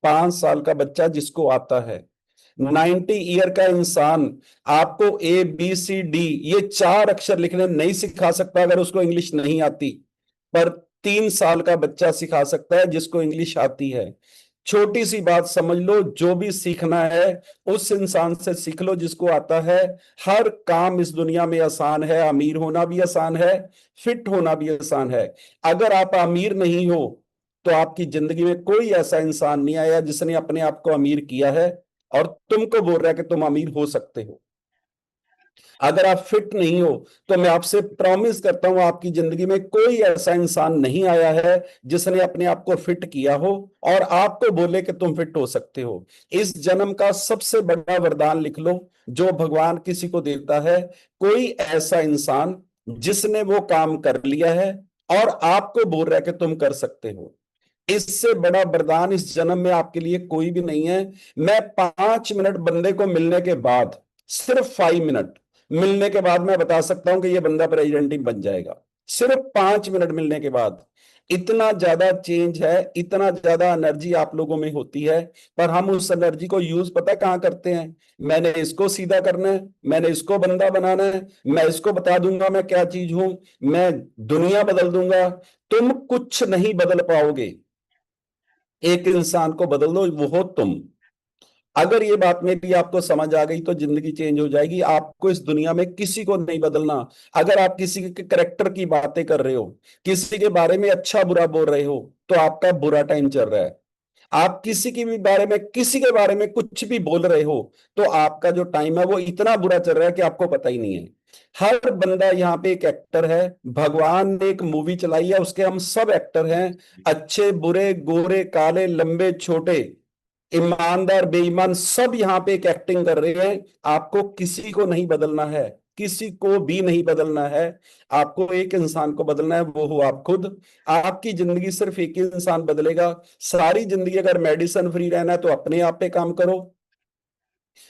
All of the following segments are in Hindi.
5 साल का बच्चा जिसको आता है, 90 ईयर का इंसान आपको ABCD ये 4 अक्षर लिखने नहीं सिखा सकता अगर उसको इंग्लिश नहीं आती, पर 3 साल का बच्चा सिखा सकता है जिसको इंग्लिश आती है। छोटी सी बात समझ लो, जो भी सीखना है उस इंसान से सीख लो जिसको आता है। हर काम इस दुनिया में आसान है, अमीर होना भी आसान है, फिट होना भी आसान है। अगर आप अमीर नहीं हो तो आपकी जिंदगी में कोई ऐसा इंसान नहीं आया जिसने अपने आप को अमीर किया है और तुमको बोल रहा है कि तुम अमीर हो सकते हो। अगर आप फिट नहीं हो तो मैं आपसे प्रॉमिस करता हूं आपकी जिंदगी में कोई ऐसा इंसान नहीं आया है जिसने अपने आप को फिट किया हो और आपको बोले कि तुम फिट हो सकते हो। इस जन्म का सबसे बड़ा वरदान लिख लो जो भगवान किसी को देता है, कोई ऐसा इंसान जिसने वो काम कर लिया है और आपको बोल रहा है कि तुम कर सकते हो। इससे बड़ा वरदान इस जन्म में आपके लिए कोई भी नहीं है। मैं 5 मिनट बंदे को मिलने के बाद, सिर्फ 5 मिनट मिलने के बाद मैं बता सकता हूं कि ये बंदा प्रेसिडेंट ही बन जाएगा। सिर्फ 5 मिनट मिलने के बाद इतना ज्यादा चेंज है, इतना ज्यादा एनर्जी आप लोगों में होती है। पर हम उस एनर्जी को यूज पता है कहां करते हैं? मैंने इसको सीधा करना है, मैंने इसको बंदा बनाना है, मैं इसको बता दूंगा मैं क्या चीज हूं, मैं दुनिया बदल दूंगा। तुम कुछ नहीं बदल पाओगे। एक इंसान को बदल दो, वो हो तुम। अगर ये बात मेरी आपको समझ आ गई तो जिंदगी चेंज हो जाएगी। आपको इस दुनिया में किसी को नहीं बदलना। अगर आप किसी के करेक्टर की बातें कर रहे हो, किसी के बारे में अच्छा बुरा बोल रहे हो, तो आपका बुरा टाइम चल रहा है। आप किसी की भी बारे में, किसी के बारे में कुछ भी बोल रहे हो तो आपका जो टाइम है वो इतना बुरा चल रहा है कि आपको पता ही नहीं है। हर बंदा यहाँ पे एक एक्टर है। भगवान ने एक मूवी चलाई है, उसके हम सब एक्टर हैं। अच्छे बुरे, गोरे काले, लंबे छोटे, ईमानदार बेईमान, सब यहाँ पे एक एक्टिंग कर रहे हैं। आपको किसी को नहीं बदलना है, किसी को भी नहीं बदलना है। आपको एक इंसान को बदलना है, वो हो आप खुद। आपकी जिंदगी सिर्फ एक ही इंसान बदलेगा। सारी जिंदगी अगर मेडिसिन फ्री रहना है तो अपने आप पे काम करो।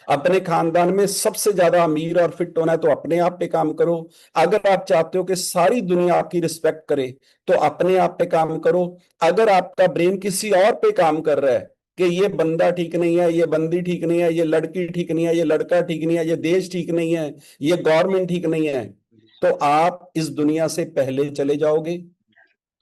अपने खानदान में सबसे ज्यादा अमीर और फिट होना है तो अपने आप पे काम करो। अगर आप चाहते हो कि सारी दुनिया आपकी रिस्पेक्ट करे तो अपने आप पे काम करो। अगर आपका ब्रेन किसी और पे काम कर रहा है कि ये बंदा ठीक नहीं है, ये बंदी ठीक नहीं है, ये लड़की ठीक नहीं है, ये लड़का ठीक नहीं है, ये देश ठीक नहीं है, ये गवर्नमेंट ठीक नहीं है, तो आप इस दुनिया से पहले चले जाओगे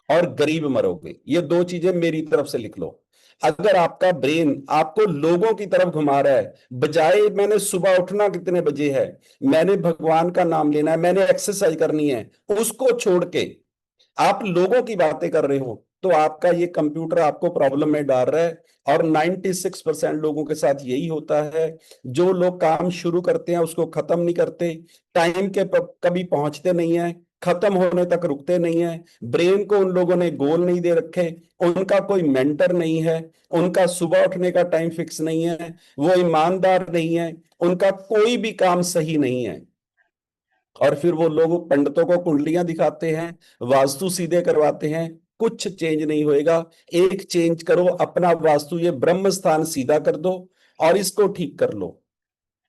और गरीब मरोगे। ये दो चीजें मेरी तरफ से लिख लो। अगर आपका ब्रेन आपको लोगों की तरफ घुमा रहा है, बजाय मैंने सुबह उठना कितने बजे है, मैंने भगवान का नाम लेना है, मैंने एक्सरसाइज करनी है, उसको छोड़ के आप लोगों की बातें कर रहे हो, तो आपका ये कंप्यूटर आपको प्रॉब्लम में डाल रहा है। और 96% लोगों के साथ यही होता है। जो लोग काम शुरू करते हैं उसको खत्म नहीं करते, टाइम के कभी पहुंचते नहीं है, खत्म होने तक रुकते नहीं है। ब्रेन को उन लोगों ने गोल नहीं दे रखे, उनका कोई मेंटर नहीं है, उनका सुबह उठने का टाइम फिक्स नहीं है, वो ईमानदार नहीं है, उनका कोई भी काम सही नहीं है। और फिर वो लोग पंडितों को कुंडलियां दिखाते हैं, वास्तु सीधे करवाते हैं, कुछ चेंज नहीं होएगा। एक चेंज करो, अपना वास्तु ये ब्रह्म स्थान सीधा कर दो और इसको ठीक कर लो।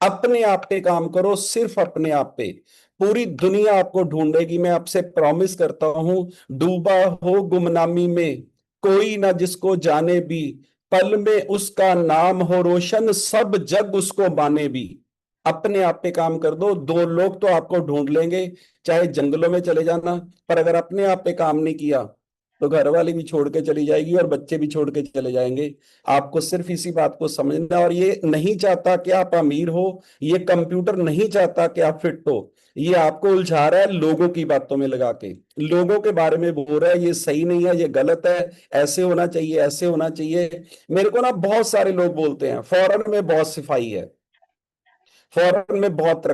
अपने आप पे काम करो, सिर्फ अपने आप पे। पूरी दुनिया आपको ढूंढेगी, मैं आपसे प्रॉमिस करता हूं। डूबा हो गुमनामी में, कोई ना जिसको जाने भी, पल में उसका नाम हो रोशन, सब जग उसको माने भी। अपने आप पे काम कर दो, दो लोग तो आपको ढूंढ लेंगे। चाहे जंगलों में चले जाना, पर अगर अपने आप पे काम नहीं किया तो घर वाली भी छोड़ के चली जाएगी और बच्चे भी छोड़ के चले जाएंगे। आपको सिर्फ इसी बात को समझना है। और ये नहीं चाहता कि आप अमीर हो, ये कंप्यूटर नहीं चाहता कि आप फिट हो, ये आपको उलझा रहा है लोगों की बातों में लगा के। लोगों के बारे में बोल रहा है ये सही नहीं है, ये गलत है, ऐसे होना चाहिए, ऐसे होना चाहिए। मेरे को ना बहुत सारे लोग बोलते हैं फॉरेन में बहुत सफाई है, फॉरेन में बहुत